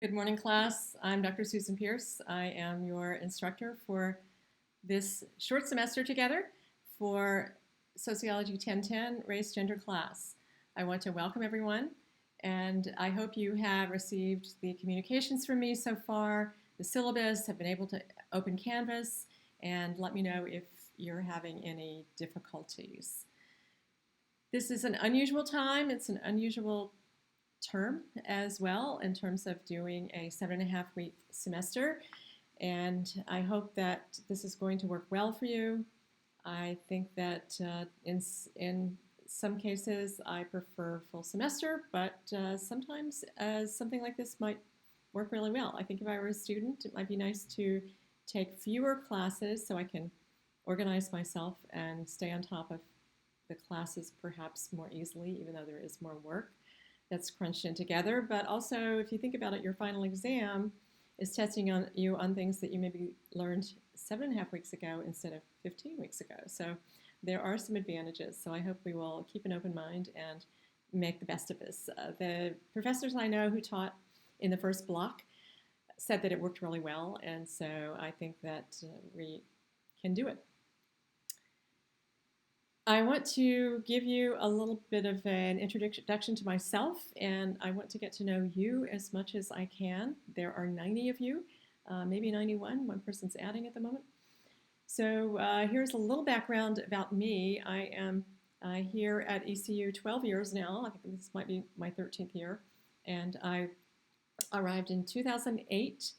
Good morning, class. I'm Dr. Susan Pierce. I am your instructor for this short semester together for Sociology 1010 Race Gender class. I want to welcome everyone, and I hope you have received the communications from me so far, the syllabus, have been able to open Canvas, and let me know if you're having any difficulties. This is an unusual time. It's an unusual term as well in terms of doing a 7.5 week semester. And I hope that this is going to work well for you. I think that in some cases I prefer full semester, but sometimes something like this might work really well. I think if I were a student, it might be nice to take fewer classes so I can organize myself and stay on top of the classes perhaps more easily, even though there is more work that's crunched in together. But also, if you think about it, your final exam is testing you on things that you maybe learned 7.5 weeks ago instead of 15 weeks ago. So there are some advantages. So I hope we will keep an open mind and make the best of this. The professors I know who taught in the first block said that it worked really well, and so I think that we can do it. I want to give you a little bit of an introduction to myself, and I want to get to know you as much as I can. There are 90 of you, maybe 91. One person's adding at the moment. So here's a little background about me. I am here at ECU 12 years now. I think this might be my 13th year, and I arrived in 2008.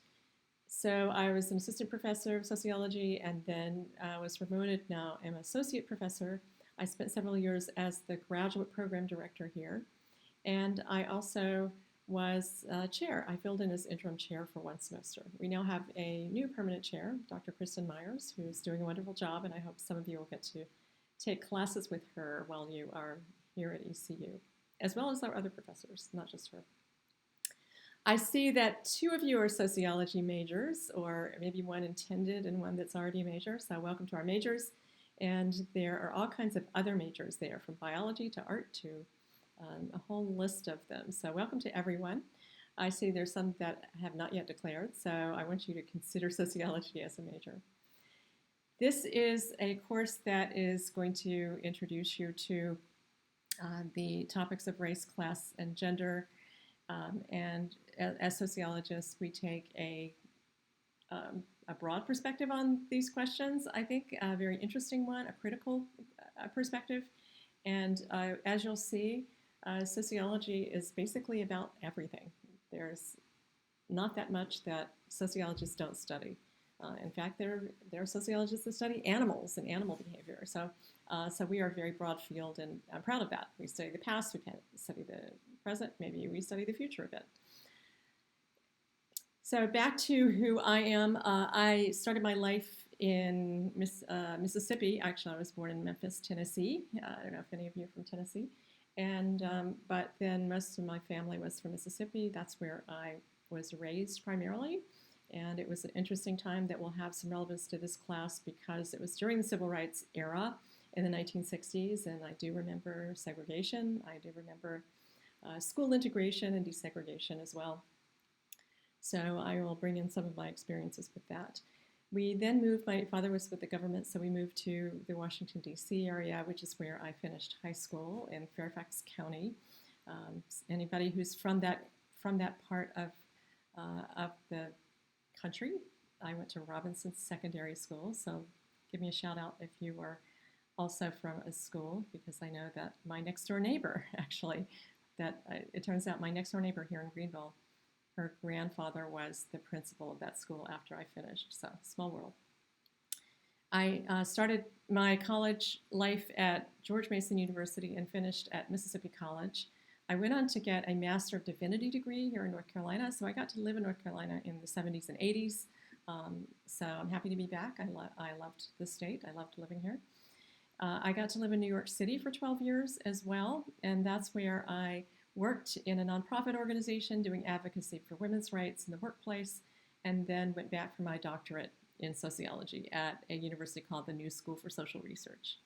So I was an assistant professor of sociology, and then was promoted. Now I'm associate professor. I spent several years as the graduate program director here, and I also was chair. I filled in as interim chair for one semester. We now have a new permanent chair, Dr. Kristen Myers, who's doing a wonderful job, and I hope some of you will get to take classes with her while you are here at ECU, as well as our other professors, not just her. I see that two of you are sociology majors, or maybe one intended and one that's already a major, so welcome to our majors. And there are all kinds of other majors there, from biology to art to a whole list of them. So welcome to everyone. I see there's some that have not yet declared, so I want you to consider sociology as a major. This is a course that is going to introduce you to the topics of race, class, and gender. And as sociologists, we take a broad perspective on these questions. I think a very interesting one, a critical perspective. And as you'll see, sociology is basically about everything. There's not that much that sociologists don't study. In fact, there are sociologists that study animals and animal behavior. So we are a very broad field, and I'm proud of that. We study the past, we can study the present, maybe we study the future a bit. So back to who I am. I started my life in Mississippi. Actually, I was born in Memphis, Tennessee. I don't know if any of you are from Tennessee. And but then most of my family was from Mississippi. That's where I was raised primarily. And it was an interesting time that will have some relevance to this class because it was during the Civil Rights era in the 1960s, and I do remember segregation. I do remember school integration and desegregation as well. So I will bring in some of my experiences with that. We then moved, my father was with the government, so we moved to the Washington, D.C. area, which is where I finished high school in Fairfax County. Anybody who's from that part of the country, I went to Robinson Secondary School, so give me a shout out if you were also from a school, because I know that my next door neighbor, actually, it turns out my next door neighbor here in Greenville, her grandfather was the principal of that school after I finished, so small world. I started my college life at George Mason University and finished at Mississippi College. I went on to get a Master of Divinity degree here in North Carolina, so I got to live in North Carolina in the 70s and 80s. So I'm happy to be back. I loved the state. I loved living here. I got to live in New York City for 12 years as well, and that's where I worked in a nonprofit organization doing advocacy for women's rights in the workplace, and then went back for my doctorate in sociology at a university called the New School for Social Research.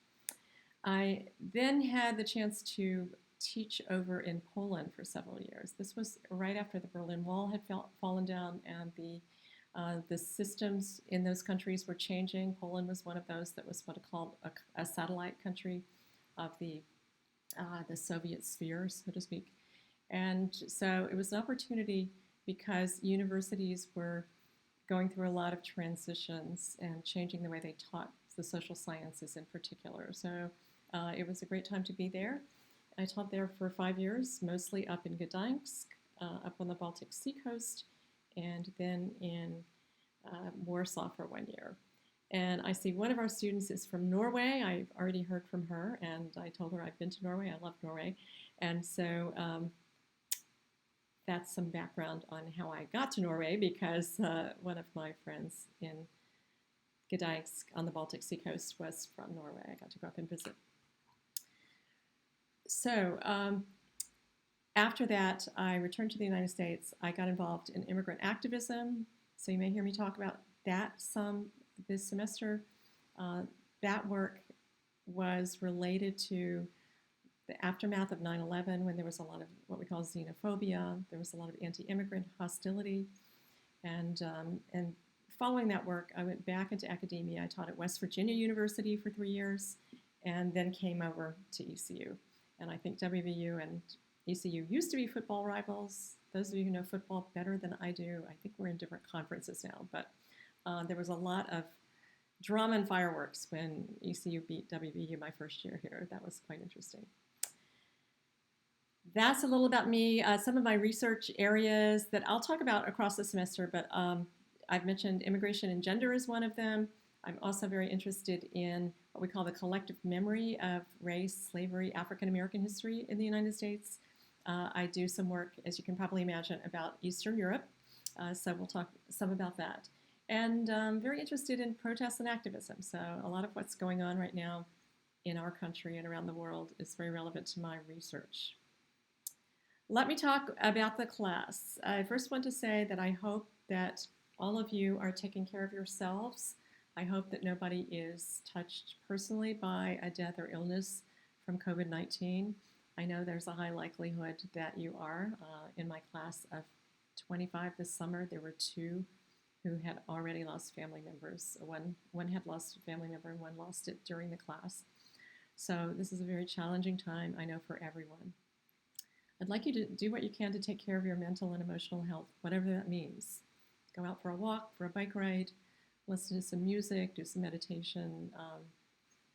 I then had the chance to teach over in Poland for several years. This was right after the Berlin Wall had fallen down, and the systems in those countries were changing. Poland was one of those that was what are called a satellite country of the Soviet sphere, so to speak. And so it was an opportunity because universities were going through a lot of transitions and changing the way they taught the social sciences in particular. So it was a great time to be there. I taught there for 5 years, mostly up in Gdańsk, up on the Baltic Sea coast, and then in Warsaw for 1 year. And I see one of our students is from Norway. I've already heard from her, and I told her I've been to Norway. I love Norway. And so that's some background on how I got to Norway, because one of my friends in Gdańsk on the Baltic Sea coast was from Norway. I got to go up and visit. So after that, I returned to the United States. I got involved in immigrant activism. So you may hear me talk about that some this semester. That work was related to the aftermath of 9/11, when there was a lot of what we call xenophobia. There was a lot of anti-immigrant hostility. And following that work, I went back into academia. I taught at West Virginia University for 3 years, and then came over to ECU. And I think WVU and ECU used to be football rivals. Those of you who know football better than I do, I think we're in different conferences now. But there was a lot of drama and fireworks when ECU beat WVU my first year here. That was quite interesting. That's a little about me. Some of my research areas that I'll talk about across the semester, but I've mentioned immigration and gender is one of them. I'm also very interested in what we call the collective memory of race, slavery, African American history in the United States. I do some work, as you can probably imagine, about Eastern Europe, so we'll talk some about that. And I'm very interested in protests and activism, so a lot of what's going on right now in our country and around the world is very relevant to my research. Let me talk about the class. I first want to say that I hope that all of you are taking care of yourselves. I hope that nobody is touched personally by a death or illness from COVID-19. I know there's a high likelihood that you are. In my class of 25 this summer, there were 2 who had already lost family members. One had lost a family member and one lost it during the class. So this is a very challenging time, I know, for everyone. I'd like you to do what you can to take care of your mental and emotional health, whatever that means. Go out for a walk, for a bike ride, listen to some music, do some meditation,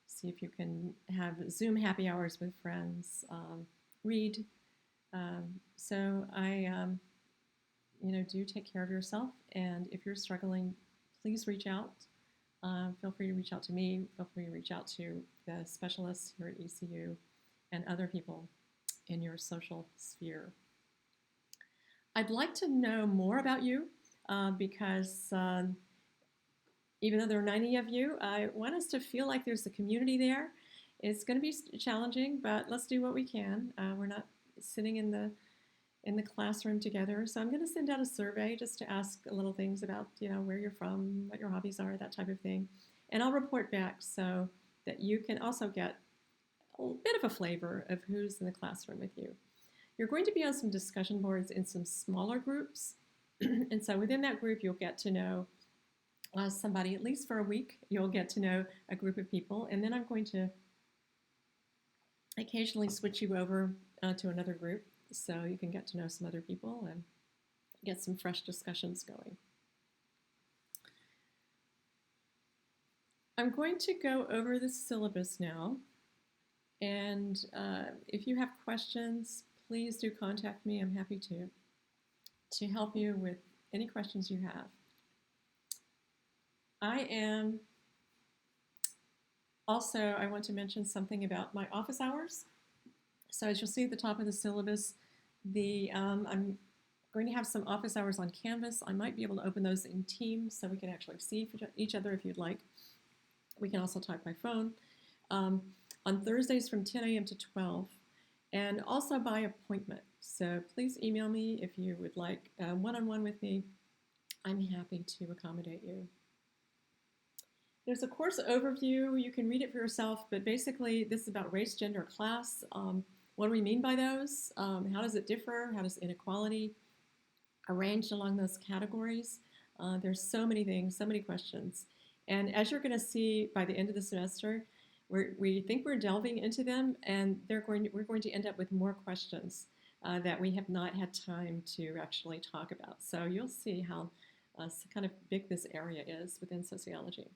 see if you can have Zoom happy hours with friends, read. So do take care of yourself. And if you're struggling, please reach out. Feel free to reach out to me. Feel free to reach out to the specialists here at ECU and other people in your social sphere. I'd like to know more about you because even though there are 90 of you, I want us to feel like there's a community there. It's going to be challenging, but let's do what we can. We're not sitting in the classroom together, so I'm going to send out a survey just to ask little things about where you're from, what your hobbies are, that type of thing, and I'll report back so that you can also get a bit of a flavor of who's in the classroom with you. You're going to be on some discussion boards in some smaller groups, and so within that group, you'll get to know somebody, at least for a week. You'll get to know a group of people, and then I'm going to occasionally switch you over to another group so you can get to know some other people and get some fresh discussions going. I'm going to go over the syllabus now, and if you have questions, please do contact me. I'm happy to help you with any questions you have. I want to mention something about my office hours. So as you'll see at the top of the syllabus, I'm going to have some office hours on Canvas. I might be able to open those in Teams so we can actually see each other if you'd like. We can also talk by phone. On Thursdays from 10 a.m. to 12, and also by appointment. So please email me if you would like one-on-one with me. I'm happy to accommodate you. There's a course overview. You can read it for yourself, but basically this is about race, gender, class. What do we mean by those? How does it differ? How does inequality arranged along those categories? There's so many things, so many questions. And as you're going to see by the end of the semester, we think we're delving into them, and we're going to end up with more questions that we have not had time to actually talk about. So you'll see how kind of big this area is within sociology.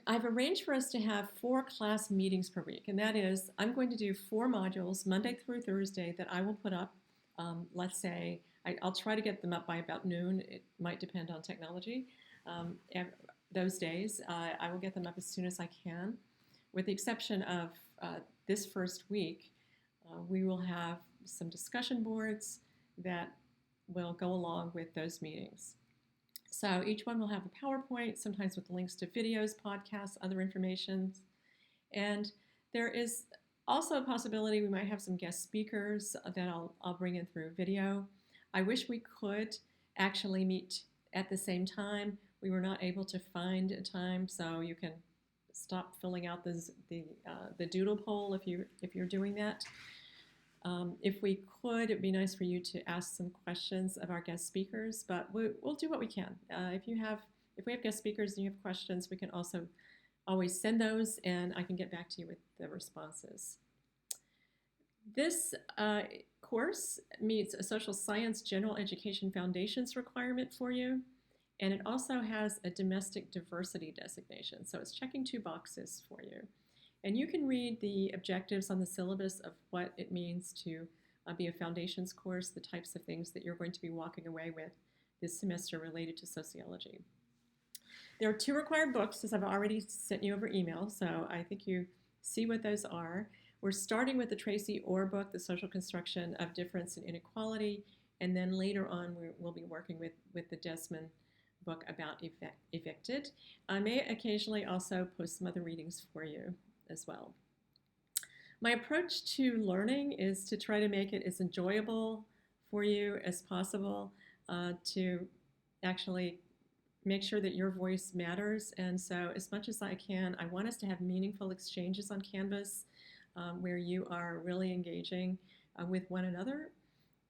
I've arranged for us to have 4 class meetings per week, and that is I'm going to do 4 modules Monday through Thursday that I will put up. Let's say I'll try to get them up by about noon. It might depend on technology. Those days, I will get them up as soon as I can. With the exception of this first week, we will have some discussion boards that will go along with those meetings. So each one will have a PowerPoint, sometimes with links to videos, podcasts, other information. And there is also a possibility we might have some guest speakers that I'll bring in through video. I wish we could actually meet at the same time. We were not able to find a time, so you can stop filling out the doodle poll if you're doing that. If we could, it'd be nice for you to ask some questions of our guest speakers, but we'll do what we can. If we have guest speakers and you have questions, we can also always send those, and I can get back to you with the responses. This course meets a social science general education foundations requirement for you, and it also has a domestic diversity designation, so it's checking 2 boxes for you. And you can read the objectives on the syllabus of what it means to be a foundations course, the types of things that you're going to be walking away with this semester related to sociology. There are 2 required books, as I've already sent you over email, so I think you see what those are. We're starting with the Tracy Orr book, The Social Construction of Difference and Inequality, and then later on we'll be working with the Desmond book about Evicted. I may occasionally also post some other readings for you as well. My approach to learning is to try to make it as enjoyable for you as possible, to actually make sure that your voice matters. And so as much as I can, I want us to have meaningful exchanges on Canvas where you are really engaging with one another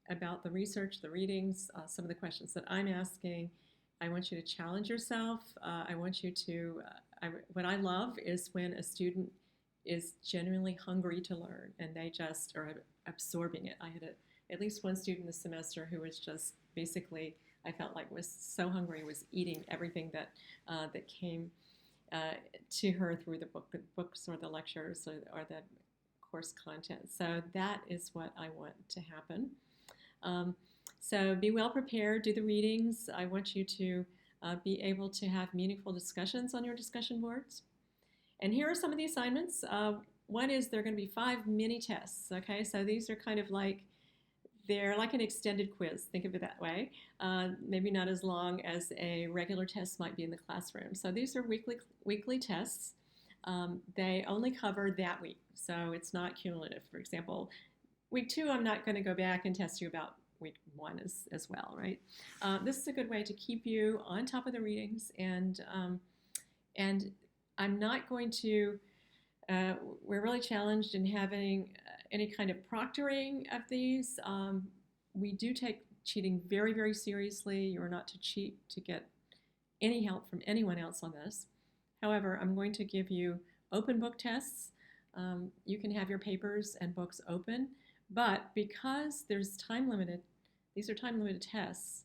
about the research, the readings, some of the questions that I'm asking. I want you to challenge yourself. I want you to, what I love is when a student is genuinely hungry to learn and they just are absorbing it. I had at least one student this semester who was just basically, I felt like was so hungry, was eating everything that came to her through the books or the lectures or the course content. So that is what I want to happen. So be well prepared, do the readings. I want you to be able to have meaningful discussions on your discussion boards. And here are some of the assignments. One is there are going to be 5 mini tests, okay? So these are kind of like, they're like an extended quiz, think of it that way. Maybe not as long as a regular test might be in the classroom. So these are weekly tests. They only cover that week, so it's not cumulative. For example, week 2, I'm not going to go back and test you about week 1 as well, right? This is a good way to keep you on top of the readings, and I'm not going to, we're really challenged in having any kind of proctoring of these. We do take cheating very, very seriously. You're not to cheat to get any help from anyone else on this. However, I'm going to give you open book tests. You can have your papers and books open, but because there's time limited, these are time limited tests,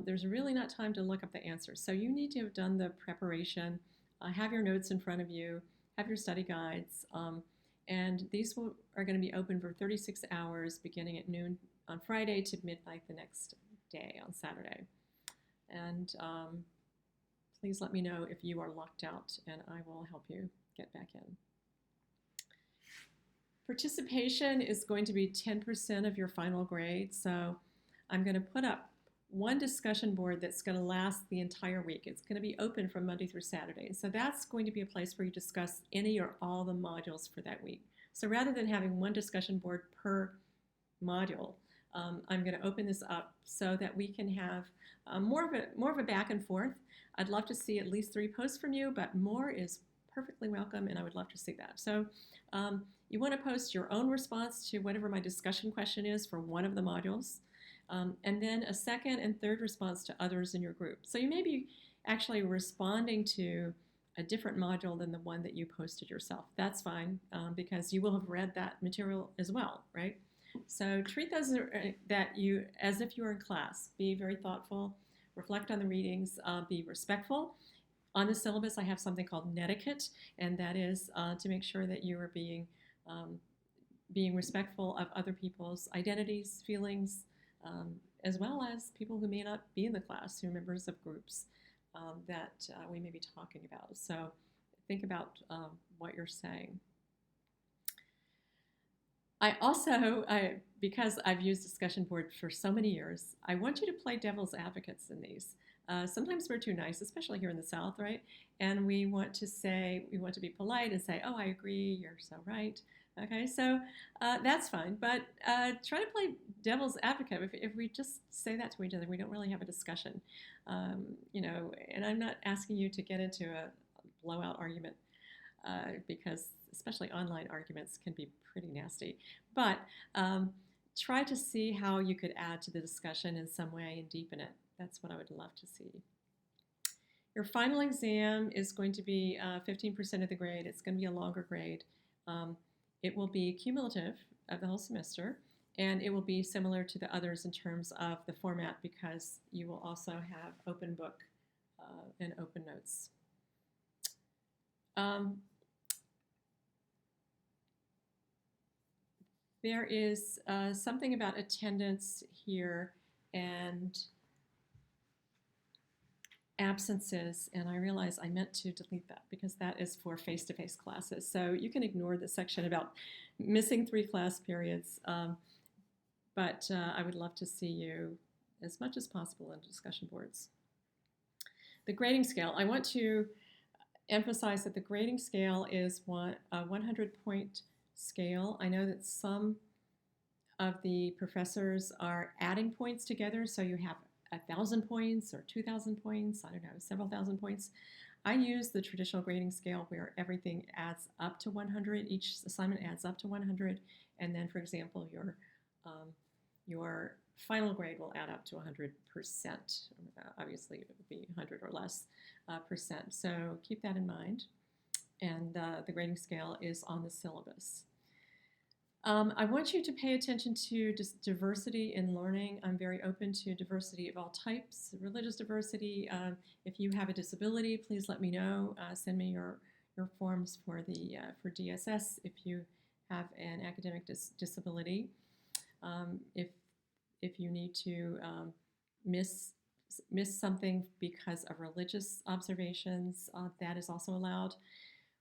there's really not time to look up the answers. So you need to have done the preparation, have your notes in front of you, have your study guides, and these are going to be open for 36 hours beginning at noon on Friday to midnight the next day on Saturday. And please let me know if you are locked out and I will help you get back in. Participation is going to be 10% of your final grade, so I'm going to put up one discussion board that's going to last the entire week. It's going to be open from Monday through Saturday. So that's going to be a place where you discuss any or all the modules for that week. So rather than having one discussion board per module, I'm going to open this up so that we can have more of a back and forth. I'd love to see at least 3 posts from you, but more is perfectly welcome, and I would love to see that. So you want to post your own response to whatever my discussion question is for one of the modules, and then a second and third response to others in your group. So you may be actually responding to a different module than the one that you posted yourself. That's fine, because you will have read that material as well, right? So treat those that you as if you were in class. Be very thoughtful, reflect on the readings, be respectful. On the syllabus, I have something called netiquette, and that is to make sure that you are um, being respectful of other people's identities, feelings, as well as people who may not be in the class, who are members of groups that we may be talking about. So think about what you're saying. I also, because I've used discussion board for so many years, I want you to play devil's advocates in these. Sometimes we're too nice, especially here in the South, right? And we want to be polite and say, oh, I agree, you're so right. Okay, so that's fine. But try to play devil's advocate. If we just say that to each other, we don't really have a discussion. And I'm not asking you to get into a blowout argument because especially online arguments can be pretty nasty. But try to see how you could add to the discussion in some way and deepen it. That's what I would love to see. Your final exam is going to be 15% of the grade. It's going to be a longer grade. It will be cumulative of the whole semester, and it will be similar to the others in terms of the format because you will also have open book and open notes. There is something about attendance here and absences, and I realize I meant to delete that because that is for face-to-face classes. So you can ignore the section about missing 3 class periods, but I would love to see you as much as possible in discussion boards. The grading scale. I want to emphasize that the grading scale is a 100-point scale. I know that some of the professors are adding points together, so you have 1,000 points or 2,000 points, I don't know, several thousand points. I use the traditional grading scale where everything adds up to 100, each assignment adds up to 100, and then, for example, your final grade will add up to 100%. Obviously, it would be 100 or less percent. So keep that in mind. And the grading scale is on the syllabus. I want you to pay attention to diversity in learning. I'm very open to diversity of all types, religious diversity. If you have a disability, please let me know. Send me your forms for DSS if you have an academic disability. If you need to miss something because of religious observations, that is also allowed.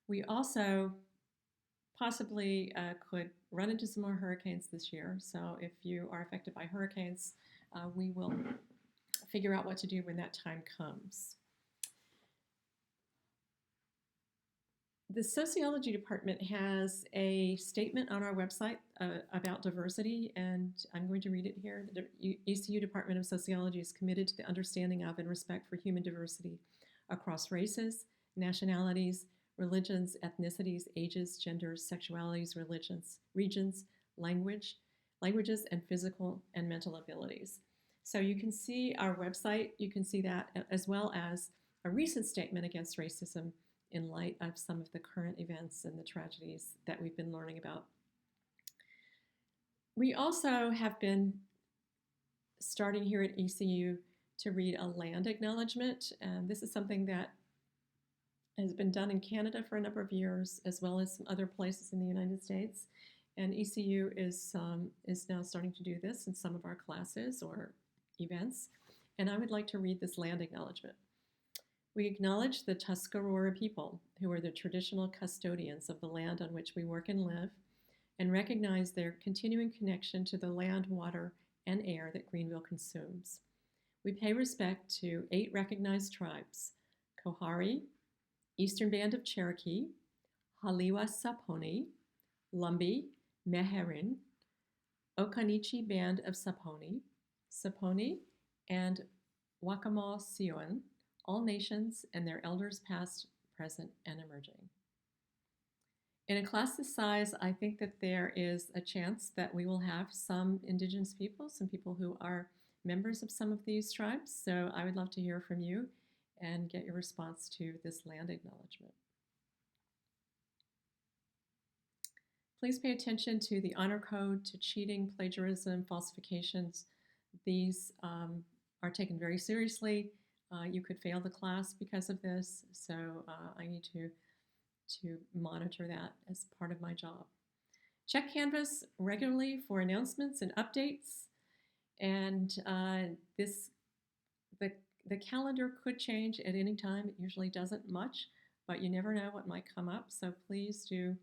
We also possibly could run into some more hurricanes this year. So if you are affected by hurricanes, we will figure out what to do when that time comes. The sociology department has a statement on our website about diversity, and I'm going to read it here. The ECU Department of Sociology is committed to the understanding of and respect for human diversity across races, nationalities, religions, ethnicities, ages, genders, sexualities, religions, regions, languages, and physical and mental abilities. So you can see our website, you can see that, as well as a recent statement against racism in light of some of the current events and the tragedies that we've been learning about. We also have been starting here at ECU to read a land acknowledgement, and this is something that has been done in Canada for a number of years, as well as some other places in the United States. And ECU is now starting to do this in some of our classes or events. And I would like to read this land acknowledgement. We acknowledge the Tuscarora people, who are the traditional custodians of the land on which we work and live, and recognize their continuing connection to the land, water, and air that Greenville consumes. We pay respect to 8 recognized tribes: Kohari, Eastern Band of Cherokee, Haliwa Saponi, Lumbee, Meherrin, Occaneechi Band of Saponi, and Wakamal Siouan, all nations and their elders past, present, and emerging. In a class this size, I think that there is a chance that we will have some Indigenous people, some people who are members of some of these tribes. So I would love to hear from you and get your response to this land acknowledgement. Please pay attention to the honor code, to cheating, plagiarism, falsifications. These are taken very seriously. You could fail the class because of this, so I need to monitor that as part of my job. Check Canvas regularly for announcements and updates, and the calendar could change at any time. It usually doesn't much, but you never know what might come up, so please do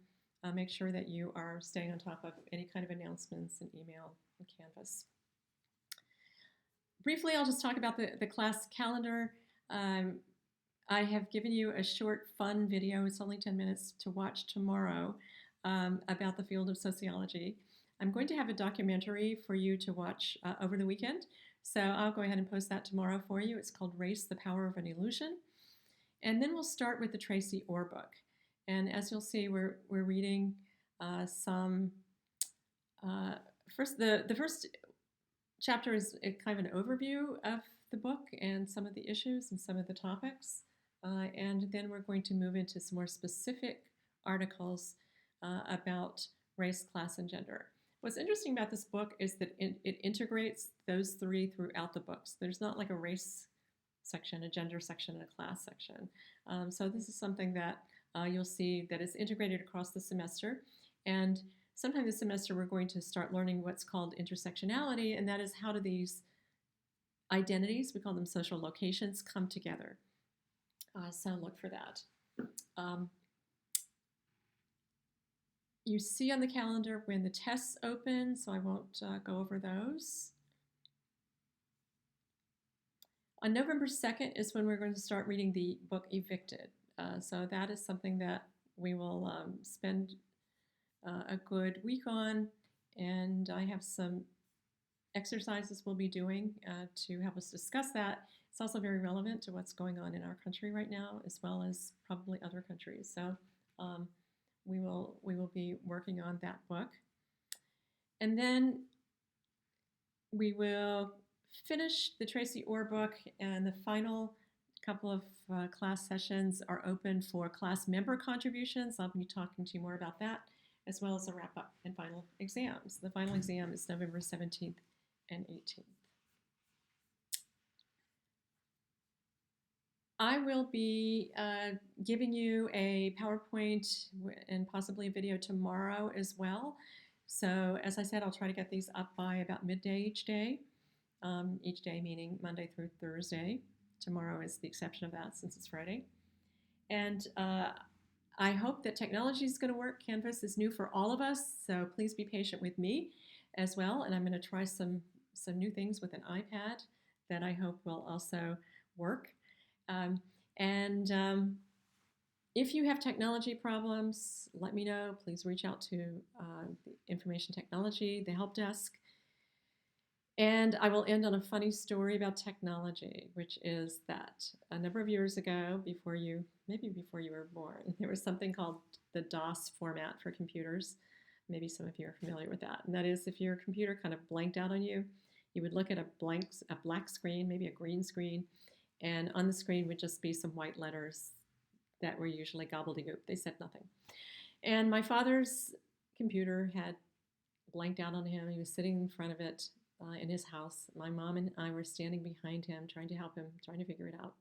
make sure that you are staying on top of any kind of announcements and email and Canvas. Briefly, I'll just talk about the class calendar. I have given you a short, fun video. It's only 10 minutes to watch tomorrow about the field of sociology. I'm going to have a documentary for you to watch over the weekend. So I'll go ahead and post that tomorrow for you. It's called Race, the Power of an Illusion. And then we'll start with the Tracy Orr book. And as you'll see, we're reading some, the first chapter is kind of an overview of the book and some of the issues and some of the topics. And then we're going to move into some more specific articles about race, class, and gender. What's interesting about this book is that it integrates those three throughout the books. There's not like a race section, a gender section, and a class section. So this is something that you'll see that is integrated across the semester. And sometime this semester, we're going to start learning what's called intersectionality, and that is how do these identities, we call them social locations, come together. So look for that. You see on the calendar when the tests open, so I won't go over those. On November 2nd is when we're going to start reading the book Evicted. So that is something that we will spend a good week on, and I have some exercises we'll be doing to help us discuss that. It's also very relevant to what's going on in our country right now, as well as probably other countries. So we will be working on that book. And then we will finish the Tracy Orr book, and the final couple of class sessions are open for class member contributions. I'll be talking to you more about that, as well as a wrap-up and final exams. The final exam is November 17th and 18th. I will be giving you a PowerPoint and possibly a video tomorrow as well. So as I said, I'll try to get these up by about midday each day meaning Monday through Thursday. Tomorrow is the exception of that since it's Friday. And I hope that technology is going to work. Canvas is new for all of us, so please be patient with me as well. And I'm going to try some new things with an iPad that I hope will also work. If you have technology problems, let me know. Please reach out to the Information Technology, the help desk. And I will end on a funny story about technology, which is that a number of years ago, maybe before you were born, there was something called the DOS format for computers. Maybe some of you are familiar with that. And that is if your computer kind of blanked out on you, you would look at a black screen, maybe a green screen, and on the screen would just be some white letters that were usually gobbledygook. They said nothing. And my father's computer had blanked out on him. He was sitting in front of it in his house. My mom and I were standing behind him, trying to help him, trying to figure it out.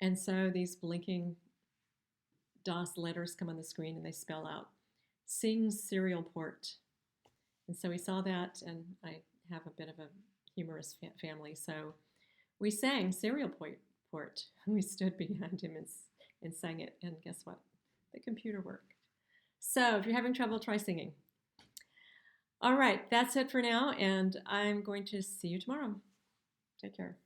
And so these blinking DOS letters come on the screen and they spell out, Sing Serial Port. And so we saw that, and I have a bit of a humorous family, so we sang Serial Port. We stood behind him and sang it, and guess what? The computer worked. So if you're having trouble, try singing. All right, that's it for now, and I'm going to see you tomorrow. Take care.